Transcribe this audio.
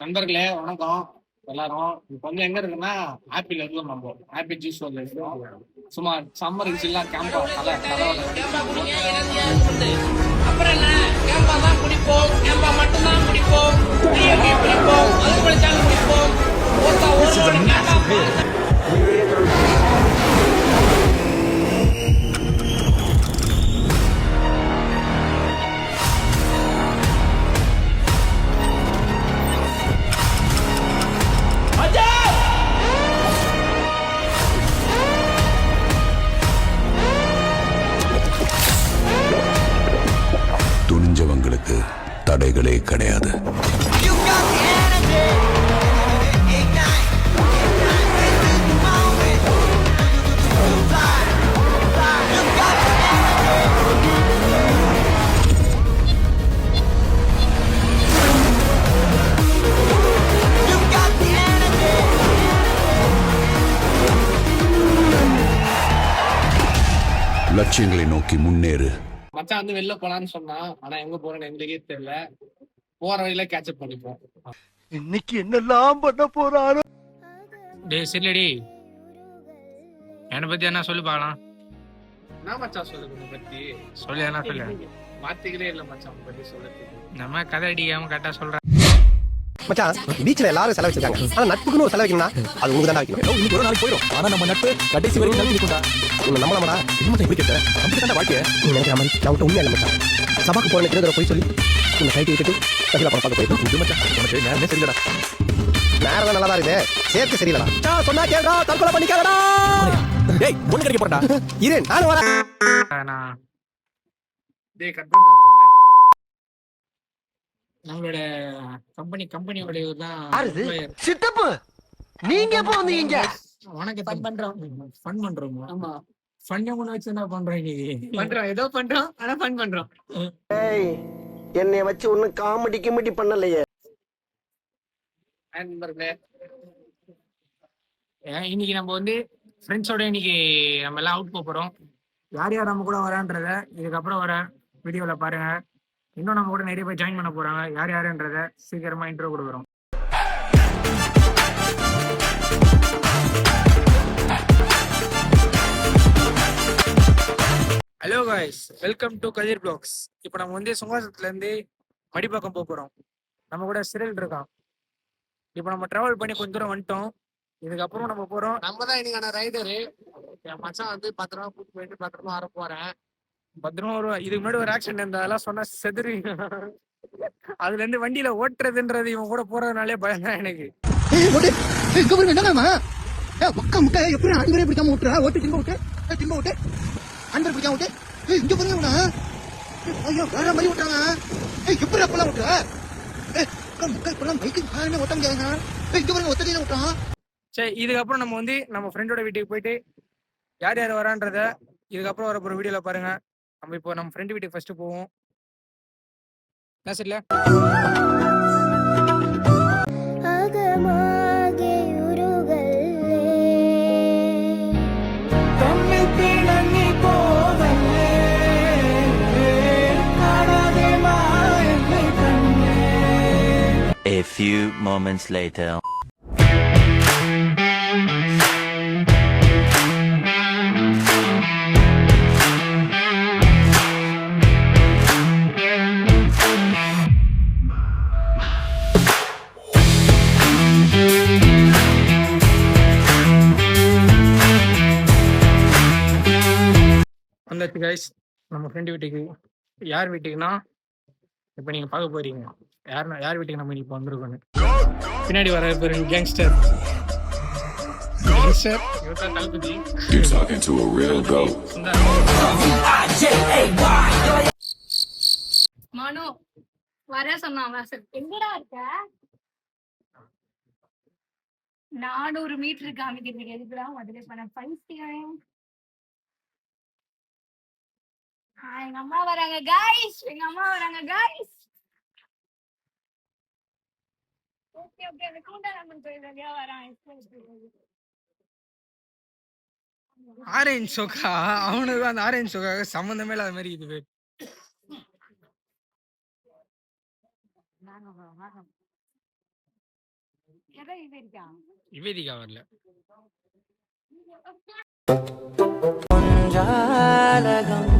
நண்பர்களே வணக்கம் எல்லாரும். இப்போ வந்து எங்க இருக்குன்னா ஆப்பிள் இருக்கும். நம்ம ஆப்பிள் ஜூஸ் வந்து இருக்கோம். சும்மா சம்மர் எல்லாம் கேம்பா தலை அப்புறம் என்ன கேம்பா தான் குடிப்போம். கேம்பா மட்டும் தான் குடிப்போம். குடிப்போம். அது குடிச்சாலும் குடிப்போம். துணிஞ்சவங்களுக்கு தடைகளே கிடையாது. லட்சியங்களை நோக்கி முன்னேறு. மச்சான் வந்து வெளில போலான்னு சொன்னா, ஆனா எங்க போறேன்னு எங்களுக்கே தெரியல. போற வழியில கேட்சப் பண்ணிப்போம். இன்னைக்கு என்னெல்லாம் பண்ண போறாரோ. டேய் சில்லடி, என்னை பத்தி என்ன சொல்லி பார்க்கலாம். என்ன மச்சான் சொல்லுங்க உன்னை பத்தி? சொல்லி என்ன சொல்லு. வார்த்தைகளே இல்ல மச்சான் உன்னை பத்தி சொல்லுது. நம்ம கதை அடிக்காம கரெக்டா சொல்றேன். மச்சான் பீச்ல எல்லாரும் செலவு வச்சிருக்காங்க. ஆனா நட்புக்குன்னு ஒரு செலவு வைக்கணும். அது உங்களுக்கு தான் வைக்கணும். இன்னைக்கு ஒரு நாளைக்கு போயிடும். ஆனா நம்ம நட்பு கடைசி வரைக்கும் நிலைச்சு இருக்கும்டா. உன்னை நம்பலாமடா? இது மட்டும் எப்படி கேட்ட? அப்படி தான வாழ்க்கை. நீ நினைக்கிற மாதிரி நான் விட்டு உண்மையா இல்ல மச்சான். சபாக்கு போற நேரத்துல போய் சொல்லி இந்த சைட்டை விட்டுட்டு கசில படம் பார்க்க போயிடும். இது மச்சான் உனக்கு நேரமே சரியில்லடா. நேரம் தான் நல்லா தான் இருக்கு. சேர்த்து சரியில்லடா. நான் சொன்னா கேளுடா, தற்கொலை பண்ணிக்காதடா. டேய் ஒண்ணு கிடைக்க போறடா. இரு நானும் வரேன். நான் டேய் கட் பண்ண போறேன். நம்மளோட கம்பெனியோட தான் சித்தப்பு நீங்க எப்போ வந்தீங்க? உனக்கு ஃபன் பண்றோம். ஆமா ஃபன் ஒண்ணு வச்சு என்ன பண்றோம் இன்னைக்கு? பண்றோம் ஏதோ பண்றோம், ஆனா ஃபன் பண்றோம். ஏய் என்னைய வச்சு ஒண்ணும் காமெடி கிமெடி பண்ணலையே. நண்பர்களே இன்னைக்கு நம்ம வந்து ஃப்ரெண்ட்ஸோட இன்னைக்கு நம்ம எல்லாம் அவுட் போறோம். யார் யார் நம்ம கூட வரான்றத இதுக்கப்புறம் வர வீடியோல பாருங்க. இன்னும் நம்ம கூட நிறைய பேர் ஜாயின் பண்ண போறாங்க. யார் யாருன்றத சீக்கிரமா இன்ட்ரோ கொடுக்குறோம். Hello guys, welcome to Kathir blocks. இப்போ நம்ம வந்து சுங்காசத்துல இருந்து மடிப்பாக்கம் போறோம். நம்ம கூட சிரல் இருக்கான். இப்போ நம்ம டிராவல் பண்ணி கொஞ்ச தூரம் வந்துட்டோம். இதுக்கப்புறம் நம்ம போறோம். நம்ம தான் இன்னைக்கான ரைடரு. என் மச்சான் வந்து பத்திரமா கூட்டு போயிட்டு பத்திரமா வர போறேன். பத்திரமா வருவா. இதுக்கு முன்னாடி ஒரு ஆக்சிடென்ட் இருந்தது, அதெல்லாம் சொன்னா செதுறி. அதுல இருந்து வண்டியில ஓட்டுறதுன்றது இவன் கூட போறதுனாலே பயம் தான் எனக்கு. எப்படி அன்பரே பிடிக்காம விட்டுறா? ஓட்டு திம்ப விட்டு திம்ப விட்டு அன்பர் பிடிக்காம விட்டு இங்க பாருங்க. ஐயோ வேற மாதிரி விட்டாங்க. எப்படி அப்பெல்லாம் விட்டுறா? சரி, இதுக்கப்புறம் நம்ம வந்து நம்ம ஃப்ரெண்டோட வீட்டுக்கு போயிட்டு யார் யார் வரான்றத இதுக்கப்புறம் வர போற வீடியோல பாருங்க. நம்ம இப்போ நம்ம ஃப்ரெண்ட் வீட்டுக்கு ஃபர்ஸ்ட் போவோம். சரில A few moments later. வந்தாச்சு கைஸ் நம்ம ஃப்ரெண்ட் வீட்டுக்கு. யார் வீட்டுக்குன்னா இப்போ நீங்க பார்க்க போறீங்க. யார் வீட்டுக்கு நம்ம இப்போ வந்திருக்கோன்னு. பின்னாடி வர பேரு கேங்ஸ்டர். இவர்தான் தளபதி. மனோ வர சொன்னான். எங்கடா இருக்க? 400 மீட்டர் காமிக்கிறதுக்கு எதுக்குடா முதல்ல பண்ண பைத்தியம். எங்க அம்மா வராங்க गाइस. எங்க அம்மா வராங்க गाइस. ஓகே ஓகே அந்த கூண்டாரம்மன் கோயில் வழியா வரான். ஆரஞ்சு சோக்கா அவனுக்கு அந்த ஆரஞ்சு சோக்கா சம்மந்தமே இல்லாத மாதிரி இது பேர். எதை இது இருக்கா நிவேதிகா வரல. ஜாலகம்